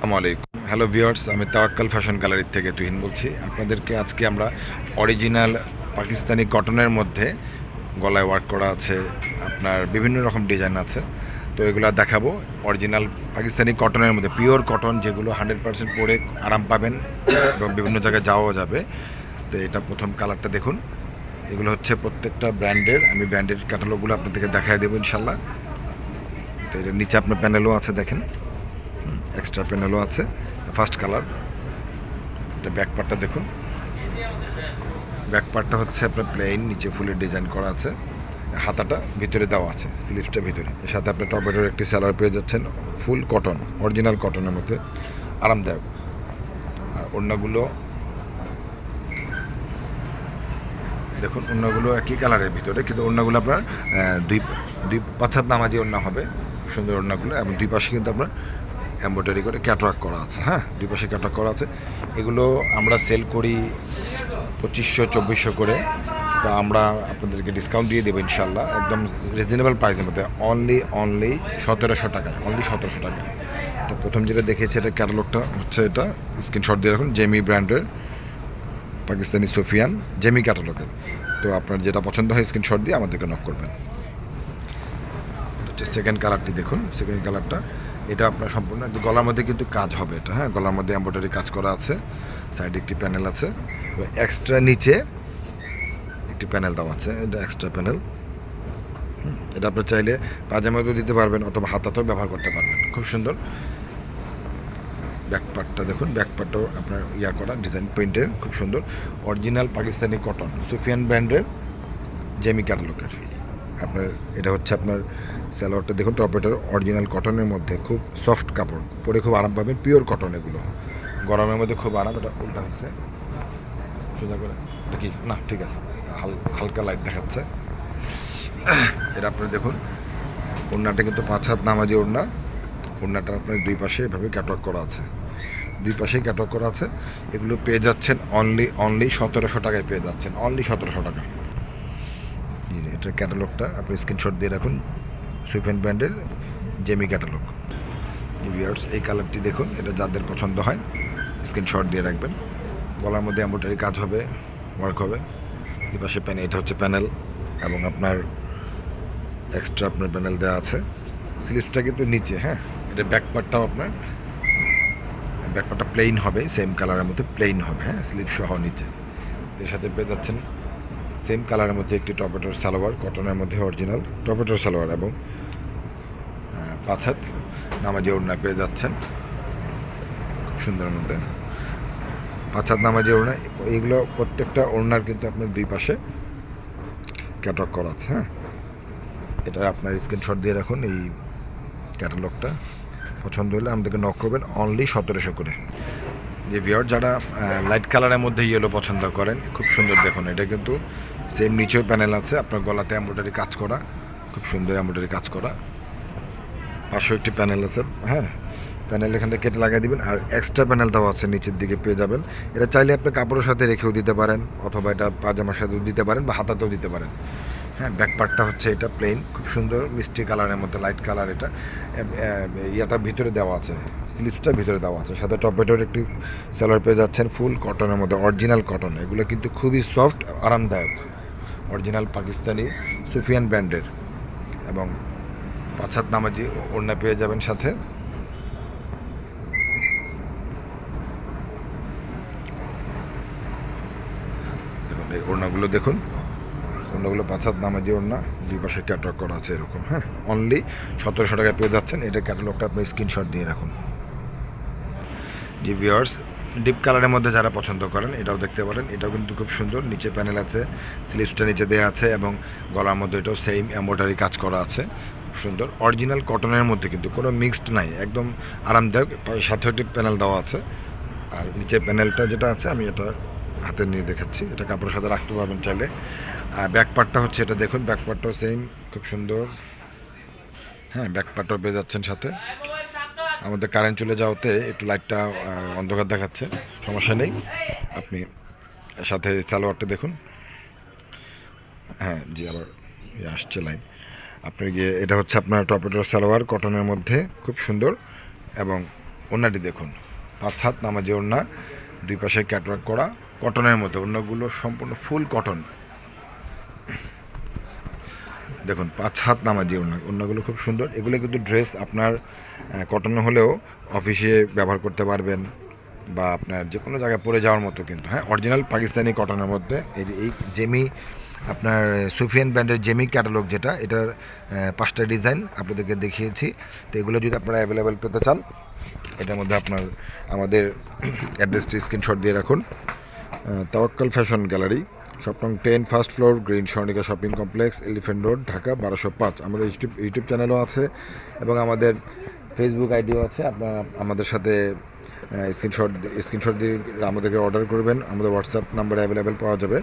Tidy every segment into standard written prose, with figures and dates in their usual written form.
আসসালামু আলাইকুম। Hello viewers, আমি তাওয়াক্কাল ফ্যাশন গ্যালারি থেকে তুহিন বলছি। আপনাদেরকে আজকে আমরা অরিজিনাল পাকিস্তানি কটনের মধ্যে গলায় ওয়ার্ক করা আছে, আপনার বিভিন্ন রকম ডিজাইন আছে, তো এগুলো দেখাবো। অরিজিনাল পাকিস্তানি কটনের মধ্যে পিওর কটন, যেগুলো 100% পরে আরাম পাবেন এবং বিভিন্ন জায়গায় যাওয়া যাবে। তো এটা প্রথম কালারটা দেখুন। এগুলো হচ্ছে প্রত্যেকটা ব্র্যান্ডের, আমি ব্র্যান্ডের ক্যাটালগুলো আপনাদেরকে দেখায় দেবো ইনশাল্লাহ। তো এটার নিচে আপনার প্যানেলও আছে, দেখেন এক্সট্রা প্যানেলও আছে। ফার্স্ট কালার, এটা ব্যাক পার্টটা দেখুন। ব্যাক পার্টটা হচ্ছে আপনার প্লেন, নিচে ফুলের ডিজাইন করা আছে, হাতাটা ভিতরে দেওয়া আছে, স্লিভসটা ভিতরে। এর সাথে আপনি টপেটোর একটি স্যালোয়ার পেয়ে যাচ্ছেন, ফুল কটন, অরিজিনাল কটনের মধ্যে আরামদায়ক। আর ওড়নাগুলো দেখুন, ওড়নাগুলো একই কালারের ভিতরে, কিন্তু ওড়নাগুলো আপনার দুই দুই পাঁচ হাত নামাজি ওড়না হবে, সুন্দর ওড়নাগুলো। এবং দুই পাশে কিন্তু আপনার এমব্রয়ডারি করে ক্যাটওয়ার্ক করা আছে। হ্যাঁ, দুই পাশে ক্যাটওয়ার্ক করা আছে। এগুলো আমরা সেল করি 2500-2400 করে। তো আমরা আপনাদেরকে ডিসকাউন্ট দিয়ে দেবো ইনশাল্লাহ, একদম রিজনেবল প্রাইসের মধ্যে, অনলি 1700 টাকায়, অনলি 1700 টাকায়। তো প্রথম যেটা দেখেছি, এটা ক্যাটালগটা হচ্ছে, এটা স্ক্রিনশট দিয়ে রাখুন, জেমি ব্র্যান্ডের পাকিস্তানি সোফিয়ান জেমি ক্যাটালগের। তো আপনার যেটা পছন্দ হয় স্ক্রিনশট দিয়ে আমাদেরকে নক করবেন। হচ্ছে সেকেন্ড কালারটি দেখুন, সেকেন্ড কালারটা এটা আপনার সম্পূর্ণ গলার মধ্যে কিন্তু কাজ হবে এটা। হ্যাঁ, গলার মধ্যে এমব্রয়ডারি কাজ করা আছে, সাইডে একটি প্যানেল আছে, এক্সট্রা নিচে একটি প্যানেল দেওয়া আছে, এটা এক্সট্রা প্যানেল। এটা আপনার চাইলে পাজামাতেও দিতে পারবেন অথবা হাতাতেও ব্যবহার করতে পারবেন, খুব সুন্দর। ব্যাক পার্টটা দেখুন, ব্যাক পার্টটাও আপনার করা ডিজাইন প্রিন্টের, খুব সুন্দর। অরিজিনাল পাকিস্তানি কটন, সুফিয়ান ব্র্যান্ডের জেমি ক্যাটালগের। আপনার এটা হচ্ছে আপনার সালোয়ারটা দেখুন, টপেটার অরিজিনাল কটনের মধ্যে, খুব সফট কাপড়, পরে খুব আরাম পাবেন, পিওর কটন এগুলো, গরমের মধ্যে খুব আরাম। এটা উল্টা হচ্ছে সোজা করে, এটা কি না, ঠিক আছে, হালকা লাইট দেখাচ্ছে। এটা আপনার দেখুন, ওড়নাটা কিন্তু 5 হাত নামাজি ওড়না। ওড়নাটা আপনার দুই পাশে এভাবে ক্যাটওয়ার্ক করা আছে, দুই পাশেই ক্যাটওয়ার্ক করা আছে। এগুলো পেয়ে যাচ্ছেন অনলি 1700 টাকায় পেয়ে যাচ্ছেন, অনলি 1700 টাকা। এটার ক্যাটালগটা আপনি স্ক্রিনশট দিয়ে রাখুন, সুইফেন ব্র্যান্ডের জেমি ক্যাটালগ। ভিউয়ার্স, এই কালারটি দেখুন, এটা যাদের পছন্দ হয় স্ক্রিনশট দিয়ে রাখবেন। গলার মধ্যে এমব্রয়ডারি কাজ হবে, ওয়ার্ক হবে। এই পাশে প্যানেল, এটা হচ্ছে প্যানেল, এবং আপনার এক্সট্রা আপনার প্যানেল দেওয়া আছে। স্লিভসটা কিন্তু নিচে। হ্যাঁ, এটা ব্যাক পার্টটাও আপনার, ব্যাক পার্টটা প্লেন হবে, সেম কালারের মধ্যে প্লেন হবে। হ্যাঁ, স্লিভ সহ নিচে। এর সাথে পেয়ে যাচ্ছেন সেম কালারের মধ্যে একটি টপেটোর সালোয়ার, কটনের মধ্যে অরিজিনাল টপেটোর সালোয়ার, এবং 5 হাত নামাজি ওড়না পেয়ে যাচ্ছেন, খুব সুন্দরের মধ্যে 5 হাত নামাজি ওড়না। এইগুলো প্রত্যেকটা ওড়নার কিন্তু আপনার দুই পাশে ক্যাটলগ করা আছে। হ্যাঁ, এটা আপনার স্ক্রিনশট দিয়ে রাখুন। এই ক্যাটালগটা পছন্দ হলে আমাদেরকে নক করবেন, অনলি 1700 করে। যে ভিউয়ার, যারা লাইট কালারের মধ্যে ইয়েলো পছন্দ করেন, খুব সুন্দর দেখুন। এটা কিন্তু সেম নিচেও প্যানেল আছে, আপনার গলাতে এমব্রয়ডারি কাজ করা, খুব সুন্দর এমব্রয়ডারি কাজ করা। পাশেও একটি প্যানেল আছে। হ্যাঁ, প্যানেল এখান থেকে কেটে লাগিয়ে দিবেন, আর এক্সট্রা প্যানেল দেওয়া আছে নিচের দিকে পেয়ে যাবেন। এটা চাইলে আপনি কাপড়ের সাথে রেখেও দিতে পারেন, অথবা এটা পাজামার সাথেও দিতে পারেন, বা হাতাতেও দিতে পারেন। হ্যাঁ, ব্যাক পার্টটা হচ্ছে এটা প্লেন, খুব সুন্দর মিষ্টি কালারের মধ্যে, লাইট কালার। এটা ইয়াটা ভিতরে দেওয়া আছে, স্লিপসটা ভিতরে দেওয়া আছে, সাথে টপেটোর একটি সালোয়ার পেয়ে যাচ্ছেন, ফুল কটনের মধ্যে, অরিজিনাল কটন। এগুলো কিন্তু খুবই সফট, আরামদায়ক, অরিজিনাল পাকিস্তানি সুফিয়ান ব্র্যান্ডের। এবং 5 হাত নামাজি ওড়না পেয়ে যাবেন সাথে। দেখুন এই ওড়নাগুলো দেখুন, ওড়নাগুলো 5 হাত নামাজি ওড়না, দুই পাশে ক্যাটলগ করা আছে এরকম। হ্যাঁ, অনলি 1700 টাকায় পেয়ে যাচ্ছেন। এটা ক্যাটালগটা আপনি স্ক্রিনশট দিয়ে রাখুন। জি ভিউয়ার্স, ডিপ কালারের মধ্যে যারা পছন্দ করেন এটাও দেখতে পারেন। এটাও কিন্তু খুব সুন্দর, নিচে প্যানেল আছে, স্লিভসটা নিচে দেওয়া আছে, এবং গলার মধ্যে এটাও সেম এমব্রয়ডারি কাজ করা আছে, সুন্দর অরিজিনাল কটনের মধ্যে, কিন্তু কোনো মিক্সড নাই, একদম আরামদায়ক। সাথে একটি প্যানেল দেওয়া আছে। আর নিচে প্যানেলটা যেটা আছে, আমি এটা হাতে নিয়ে দেখাচ্ছি, এটা কাপড়ের সাথে রাখতে পারবেন চাইলে। ব্যাক পার্টটা হচ্ছে এটা দেখুন, ব্যাক পার্টটাও সেম, খুব সুন্দর। হ্যাঁ, ব্যাক পার্টটাও পেয়ে যাচ্ছেন সাথে। আমাদের কারেন্ট চলে যাওয়াতে একটু লাইটটা অন্ধকার দেখাচ্ছে, সমস্যা নেই। আপনি সাথে সালোয়ারটা দেখুন। হ্যাঁ জি, আবার আসছে লাইন। আপনি গিয়ে, এটা হচ্ছে আপনার টপেটোর সালোয়ার, কটনের মধ্যে, খুব সুন্দর। এবং ওড়নাটি দেখুন, 5 হাত নামাজি ওড়না, 2 পাশে ক্যাটওয়ার্ক করা, কটনের মধ্যে। ওড়নাগুলো সম্পূর্ণ ফুল কটন। দেখুন 5 হাত নামাজি ওড়না, ওড়নাগুলো খুব সুন্দর। এগুলো কিন্তু ড্রেস আপনার কটন হলেও অফিসে ব্যবহার করতে পারবেন, বা আপনার যে কোনো জায়গায় পরে যাওয়ার মতো কিন্তু। হ্যাঁ, অরিজিনাল পাকিস্তানি কটনের মধ্যে। এই জেমি আপনার সুফিয়ান ব্র্যান্ডের জেমি ক্যাটালগ যেটা, এটার 5টা ডিজাইন আপনাদেরকে দেখিয়েছি। তো এগুলো যদি আপনারা অ্যাভেলেবেল পেতে চান, এটার মধ্যে আপনার আমাদের অ্যাড্রেসটি স্ক্রিনশট দিয়ে রাখুন। তাওয়াক্কাল ফ্যাশন গ্যালারি, শপ নং 10, first floor, green Swarnika shopping complex, elephant road, Dhaka 1205। আমাদের ইউটিউব চ্যানেলও আছে এবং আমাদের ফেসবুক আইডিও আছে। আপনারা আমাদের সাথে স্ক্রিনশট দিয়ে আমাদেরকে অর্ডার করবেন। আমাদের হোয়াটসঅ্যাপ নাম্বার অ্যাভেলেবেল পাওয়া যাবে।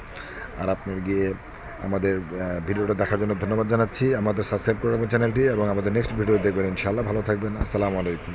আর আপনার গিয়ে আমাদের ভিডিওটা দেখার জন্য ধন্যবাদ জানাচ্ছি। আমাদের সাবস্ক্রাইব করে রাখবেন চ্যানেলটি এবং আমাদের নেক্সট ভিডিও দেখবেন ইনশাআল্লাহ। ভালো থাকবেন। আসসালামু আলাইকুম।